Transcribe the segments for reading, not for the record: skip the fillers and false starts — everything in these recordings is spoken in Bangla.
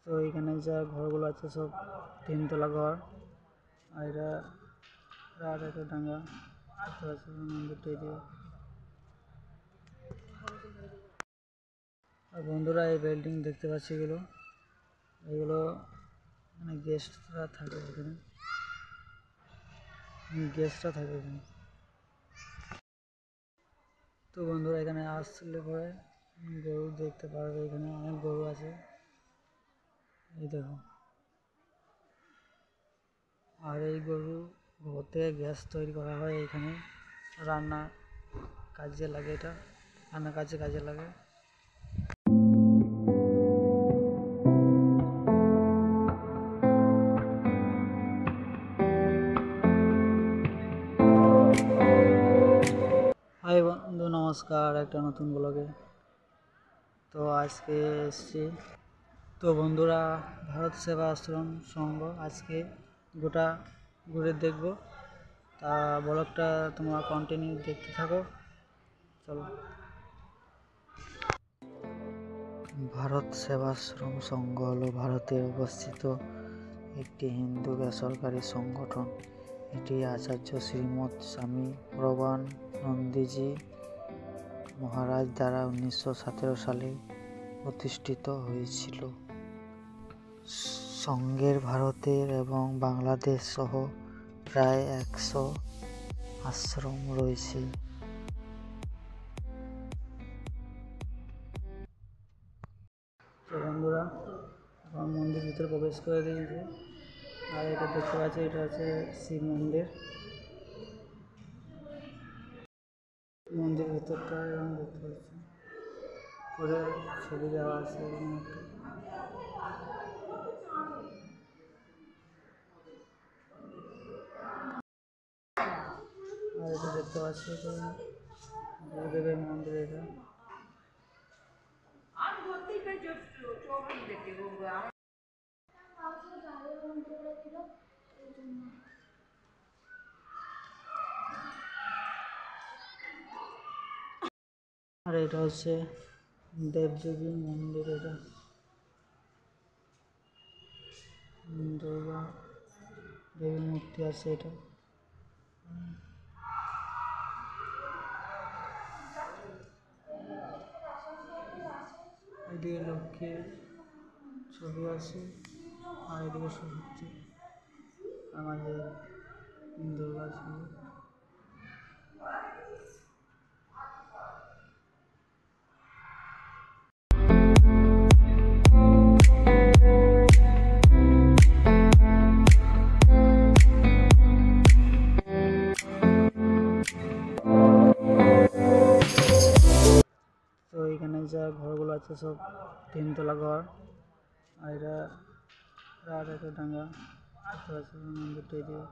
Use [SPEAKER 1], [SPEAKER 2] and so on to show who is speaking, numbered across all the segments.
[SPEAKER 1] তো এখানে যা ঘরগুলো আছে সব তিনতলা ঘর। আর এটা রাত একটা ডাঙ্গা মন্দিরটা দিয়ে। আর বন্ধুরা এই বিল্ডিং দেখতে পাচ্ছি এগুলো মানে গেস্টরা থাকে এখানে, এখানে। তো বন্ধুরা এখানে আসলে পরে গরু দেখতে পারবে, এখানে অনেক গরু আছে, এই দেখো। আর এই গরু গোবর থেকে গ্যাস তৈরি করা হয় এখানে, রান্না কাজে লাগে, এটা রান্না কাজে লাগে। হাই বন্ধু, নমস্কার একটা নতুন ব্লগে। তো আজকে এসছি, তো বন্ধুরা ভারত সেবা আশ্রম সংঘ আজকে গোটা ঘুরে দেখব। তা ব্লগটা তোমরা কন্টিনিউ দেখতে থাকো, চলো। ভারত সেবাশ্রম সংঘ হলো ভারতে অবস্থিত একটি হিন্দু বেসরকারি সংগঠন। এটি আচার্য শ্রীমৎ স্বামী প্রভানন্দজি মহারাজ দ্বারা 1917 সালে প্রতিষ্ঠিত হয়েছিল। সংঘের ভারতের এবং বাংলাদেশ সহ প্রায় 100 আশ্রম রয়েছে। তো বন্ধুরা এখন মন্দির ভিতরে প্রবেশ করে দিয়েছে। আর এটা দেখতে পাচ্ছি, এটা হচ্ছে শিব মন্দির। মন্দির ভিতরটা এবং দেখতে পাচ্ছি পরে ছবি দেওয়া আছে এখানে একটা। আর এটা দেখতে পাচ্ছি এটা গুরুদেবের মন্দির। এটা আর এটা হচ্ছে দেবদেবী মন্দির। এটা দুর্গা দেবীর মূর্তি আছে। এটা এদিকে লক্ষ্মীর ছবি আছে, আর এদিকে সরস্বতী, আমাদের দুর্গা ছবি। তো এখানে যা ঘরগুলো আছে সব তিনতলা ঘর। আর এটা রাত একটা ডাঙ্গা মন্দিরটা দিয়ে।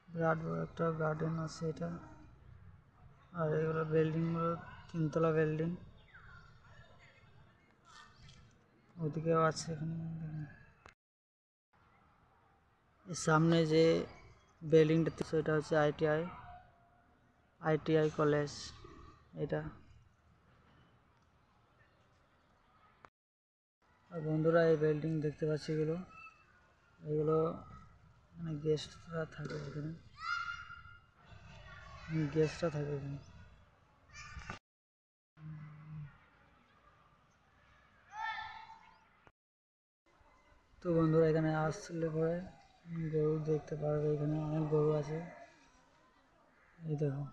[SPEAKER 1] বিরাট বড় একটা গার্ডেন আছে এটা। আর এগুলো বিল্ডিংগুলো তিনতলা বিল্ডিং, ওদিকেও আছে। এখানে সামনে যে বিল্ডিংটা সেটা হচ্ছে আইটিআই কলেজ। এটা আর বন্ধুরা এই বিল্ডিং দেখতে পাচ্ছি এগুলো মানে গেস্টরা থাকে এখানে, এখানে। তো বন্ধুরা এখানে আসলে পরে গরু দেখতে পারবে, এখানে অনেক গরু আছে, এই দেখো।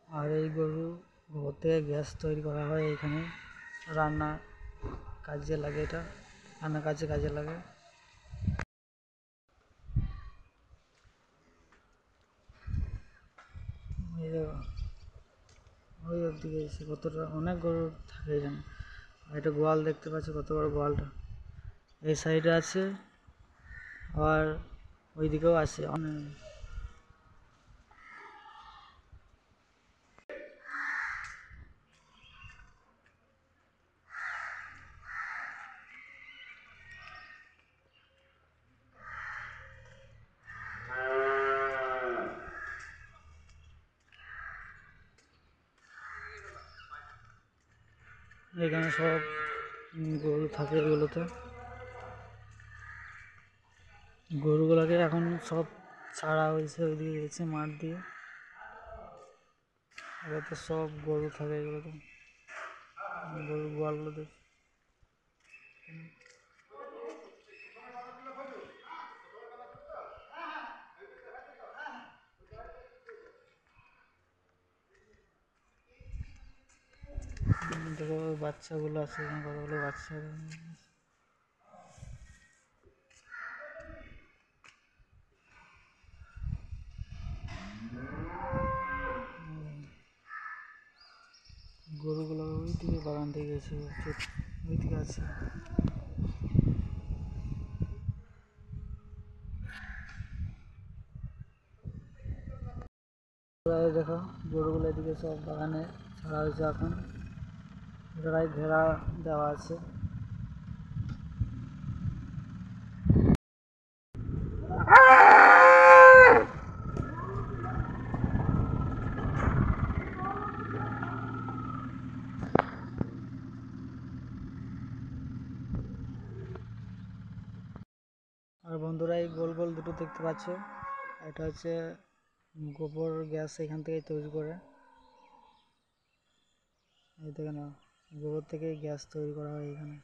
[SPEAKER 1] আর এই গরু গোবর থেকে গ্যাস তৈরি করা হয় এখানে, রান্না কাজে লাগে, এটা রান্না কাজে লাগে। এই দেখো ওই দিকে এসে কতটা অনেক গরু থাকে এখানে। আর এটা গোয়াল দেখতে পাচ্ছি, কত বড় গোয়ালটা এই সাইডে আছে, আর ওই দিকেও আছে অনেক। এখানে সব গরু থাকে। এগুলোতে গরুগুলোকে এখন সব ছাড়া হয়েছে, ওইদিকে গেছে মাঠ দিয়ে। এগুলোতে সব গরু থাকে, এগুলোতে গরু গোয়ালগুলোতে। দেখো বাচ্চাগুলো আছে, এখানে কতগুলো বাচ্চা। গরুগুলো ওই দিকে বাগান থেকে গেছে, ওই দিকে আছে। দেখো গরুগুলো এদিকে সব বাগানে ছাড়া হয়েছে। এখন এটাই ঘেরা দেওয়া আছে। আর বন্ধুরা, এই গোল গোল দুটো দেখতে পাচ্ছ, এটা হচ্ছে গোবর গ্যাস, এখান থেকে তৈরি করে। এই দেখে না, গোবর থেকে গ্যাস তৈরি করা হয় এখানে।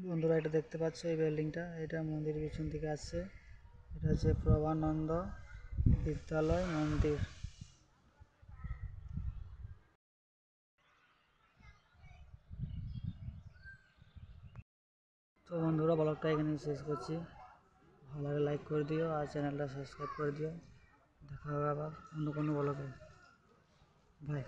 [SPEAKER 1] বন্ধুরা, এটা দেখতে পাচ্ছ, এই বিল্ডিংটা, এটা মন্দিরের পিছন থেকে আসছে। এটা হচ্ছে প্রভানন্দ বিদ্যালয় মন্দির। তো বন্ধুরা, ব্লগটা এখানে শেষ করছি। ভালো লাগে লাইক করে দিও আর চ্যানেলটা সাবস্ক্রাইব করে দিও। দেখা হবে আবার অন্য কোনো ব্লগে। বাই।